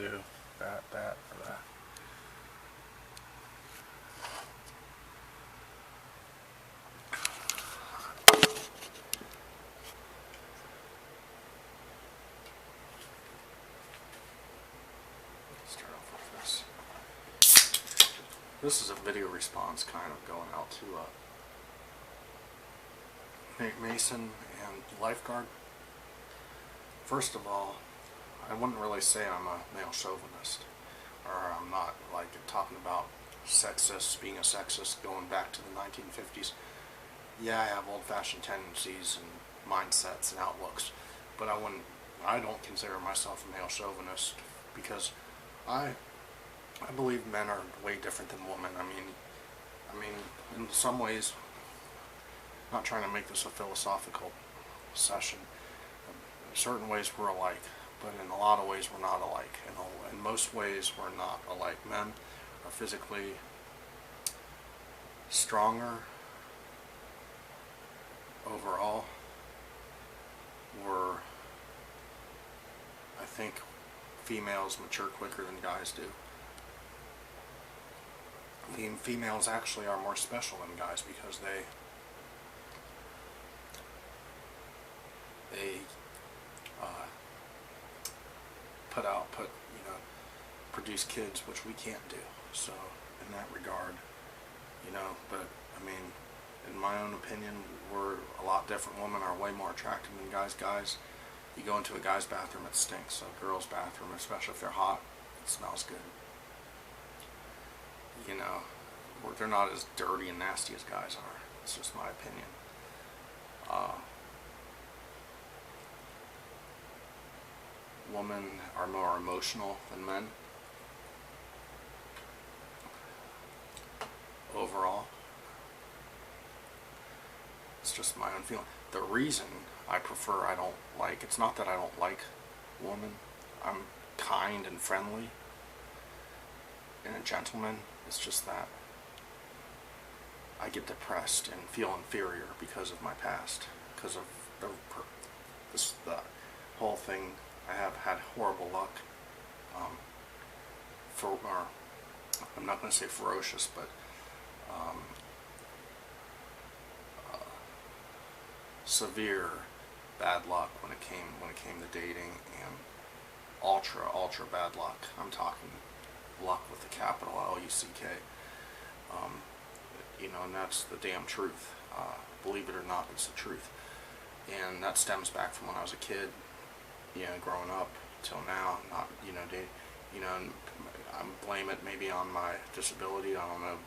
do that, or that. Let's start off with this. This is a video response kind of going out to Nate Mason and Lifeguard. First of all, I wouldn't really say I'm a male chauvinist, or I'm not like talking about sexist, being a sexist going back to the 1950s. Yeah, I have old-fashioned tendencies and mindsets and outlooks, but I don't consider myself a male chauvinist because I believe men are way different than women. I mean, in some ways, I'm not trying to make this a philosophical session. In certain ways we're alike, but in a lot of ways we're not alike. In most ways we're not alike. Men are physically stronger overall. I think females mature quicker than guys do. Females actually are more special than guys because they produce kids, which we can't do. So in that regard, but I mean, in my own opinion, we're a lot different. Women are way more attractive than guys. You go into a guy's bathroom, it stinks. A girl's bathroom, especially if they're hot, it smells good. They're not as dirty and nasty as guys are. It's just my opinion. Women are more emotional than men. Overall. It's just my own feeling. The reason it's not that I don't like women. I'm kind and friendly and a gentleman. It's just that I get depressed and feel inferior because of my past, because of the whole thing. I have had horrible luck. I'm not going to say ferocious, but severe bad luck when it came to dating, and ultra bad luck. I'm talking luck with the capital L-U-C-K. And that's the damn truth. Believe it or not, it's the truth. And that stems back from when I was a kid, growing up till now. Not, and I blame it maybe on my disability. I don't know,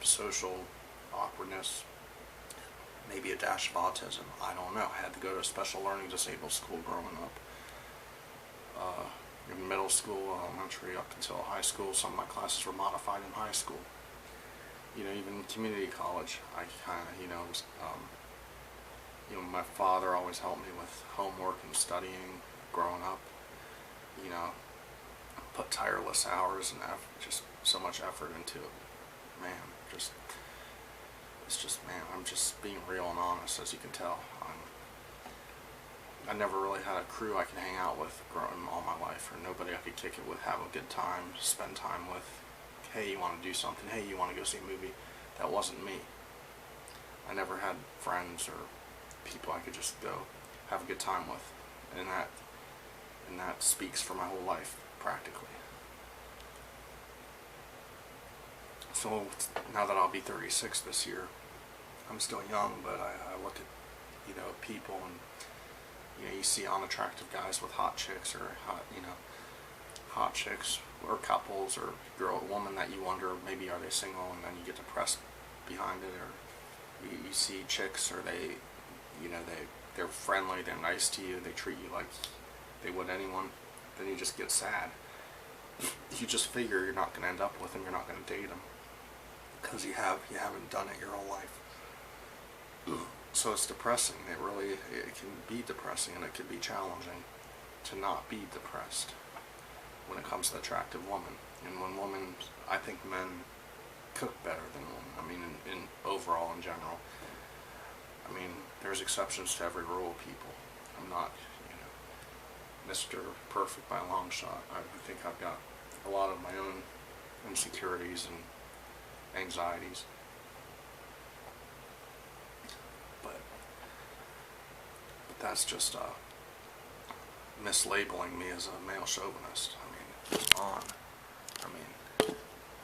social awkwardness, maybe a dash of autism. I don't know. I had to go to a special learning disabled school growing up. In middle school, elementary, up until high school. Some of my classes were modified in high school. Even community college, I kind of, my father always helped me with homework and studying growing up. Put tireless hours and just so much effort into it. Man, I'm just being real and honest, as you can tell. I never really had a crew I could hang out with growing all my life, or nobody I could kick it with, have a good time, spend time with. Hey, you want to do something? Hey, you want to go see a movie? That wasn't me. I never had friends or people I could just go have a good time with, and that speaks for my whole life, practically. So now that I'll be 36 this year, I'm still young, but I look at people, and you see unattractive guys with hot chicks, or hot chicks, or couples, or woman that you wonder, maybe are they single, and then you get depressed behind it. Or you see chicks, or they're friendly, they're nice to you, they treat you like they would anyone, then you just get sad. You just figure you're not going to end up with them, you're not going to date them, because you haven't done it your whole life. So it's depressing. It can be depressing, and it can be challenging to not be depressed when it comes to attractive women. And I think men cook better than women. I mean, in overall, in general. I mean, there's exceptions to every rule, people. I'm not Mr. Perfect by a long shot. I think I've got a lot of my own insecurities and anxieties. But that's just mislabeling me as a male chauvinist. I mean, come on. I mean,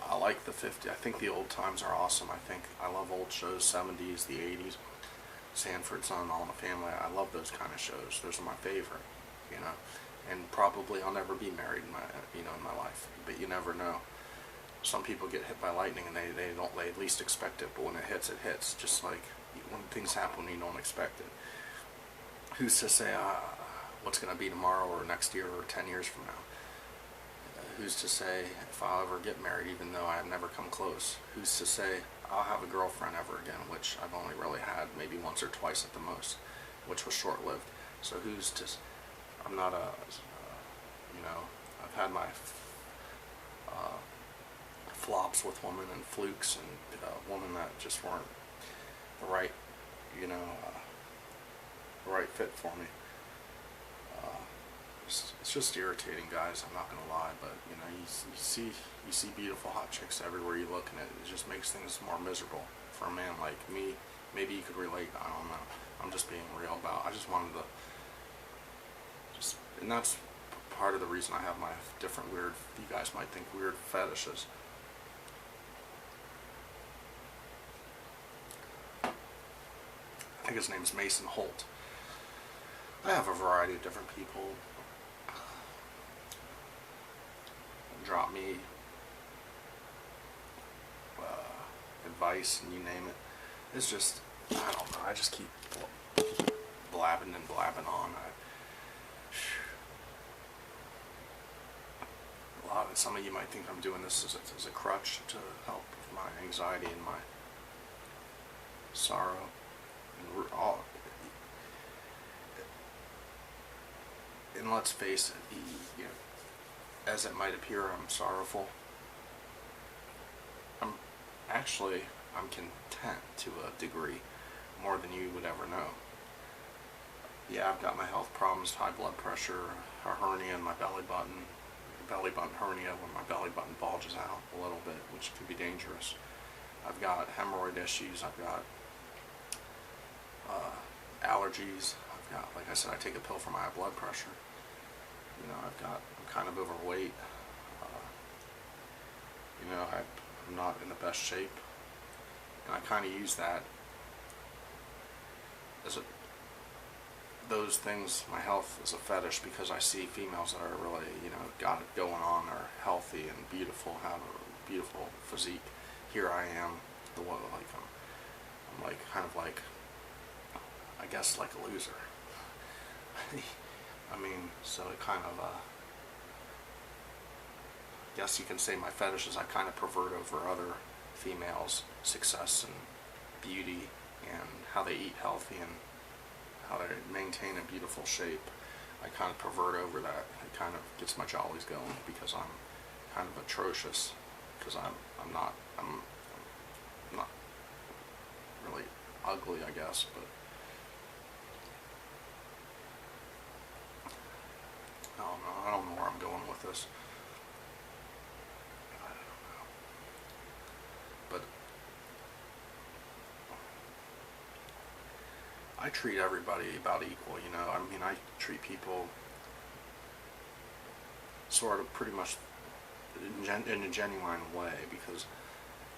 I like the 50s. I think the old times are awesome. I love old shows, 70s, the 80s. Sanford Son, All in the Family. I love those kind of shows. Those are my favorite, you know. And probably I'll never be married in my life. But you never know. Some people get hit by lightning and they least expect it, but when it hits, it hits. Just like when things happen when you don't expect it. Who's to say what's going to be tomorrow or next year or 10 years from now? Who's to say if I'll ever get married, even though I've never come close? Who's to say I'll have a girlfriend ever again, which I've only really had maybe once or twice at the most, which was short-lived. So who's to? I'm not I've had my flops with women and flukes and women that just weren't the right, the right fit for me. It's just irritating, guys. I'm not gonna lie, but you see beautiful hot chicks everywhere you look, and it just makes things more miserable for a man like me. Maybe you could relate. I don't know. I'm just being real about. I just wanted to and that's part of the reason I have my different weird. You guys might think weird fetishes. I think his name's Mason Holt. I have a variety of different people drop me advice and you name it. It's just, I don't know, I just keep blabbing and blabbing on. Some of you might think I'm doing this as a crutch to help with my anxiety and my sorrow and all. And let's face it, as it might appear, I'm sorrowful. I'm content to a degree, more than you would ever know. Yeah, I've got my health problems, high blood pressure, a hernia in my belly button hernia when my belly button bulges out a little bit, which could be dangerous. I've got hemorrhoid issues. I've got allergies. I've got, like I said, I take a pill for my high blood pressure. I'm kind of overweight. I'm not in the best shape, and I kind of use that as those things, my health, is a fetish, because I see females that are really, got it going on, are healthy and beautiful, have a beautiful physique. Here I am, I'm like kind of like, I guess, like a loser. I mean, so it kind of, I guess you can say my fetish is I kind of pervert over other females' success and beauty and how they eat healthy and how to maintain a beautiful shape. I kind of pervert over that. It kind of gets my jollies going because I'm kind of atrocious. Because I'm not really ugly, I guess, but I don't know where I'm going with this. I don't know. But I treat everybody about equal, I mean, I treat people sort of pretty much in a genuine way, because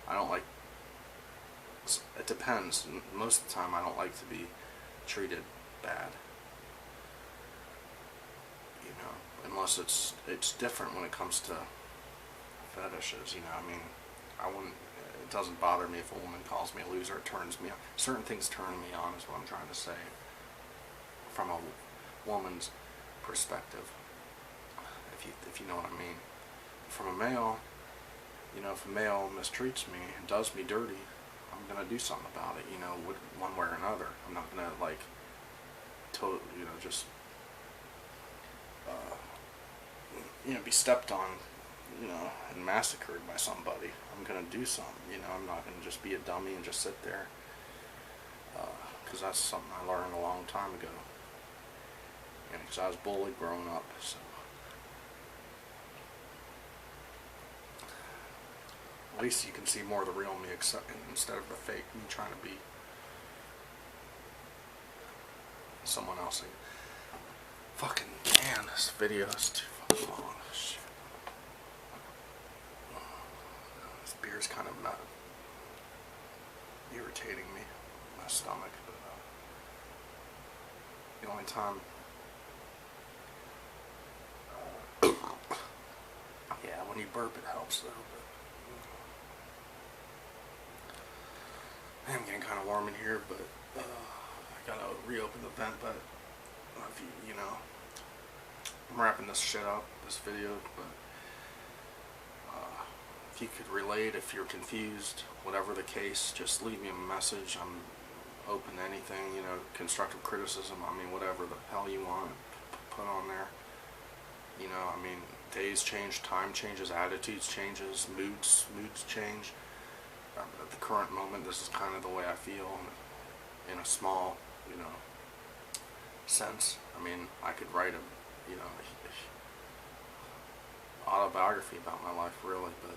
I don't like, it depends. Most of the time I don't like to be treated bad, unless it's different when it comes to fetishes, I mean, it doesn't bother me if a woman calls me a loser. It turns me on. Certain things turn me on, is what I'm trying to say, from a woman's perspective, if you know what I mean. From a male, if a male mistreats me and does me dirty, I'm gonna do something about it, one way or another. I'm not gonna just be stepped on, and massacred by somebody. I'm gonna do something, I'm not gonna just be a dummy and just sit there, because that's something I learned a long time ago. And because I was bullied growing up, so. At least you can see more of the real me instead of the fake me trying to be someone else. Fucking man, this video is too fucking long. Shit. This beer's kind of not irritating me, my stomach. But, the only time, yeah, when you burp it helps though. But I'm getting kind of warm in here, but I gotta reopen the vent. But if you know, I'm wrapping this shit up, this video. But if you could relate, if you're confused, whatever the case, just leave me a message. I'm open to anything, you know, constructive criticism. I mean, whatever the hell you want, put on there. You know, I mean, days change, time changes, attitudes changes, moods change. At the current moment, this is kind of the way I feel in a small, you know, sense. I mean, I could write a, you know, autobiography about my life, really, but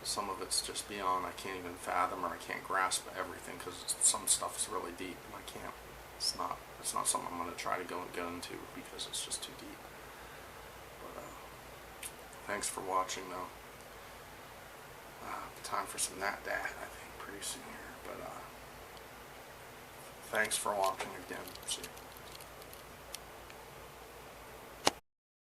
some of it's just beyond, I can't even fathom, or I can't grasp everything, because some stuff is really deep, and I can't, it's not something I'm going to try to go into, because it's just too deep. But thanks for watching, though. Time for some Nat Dat, I think, pretty soon here, but thanks for watching again. See you.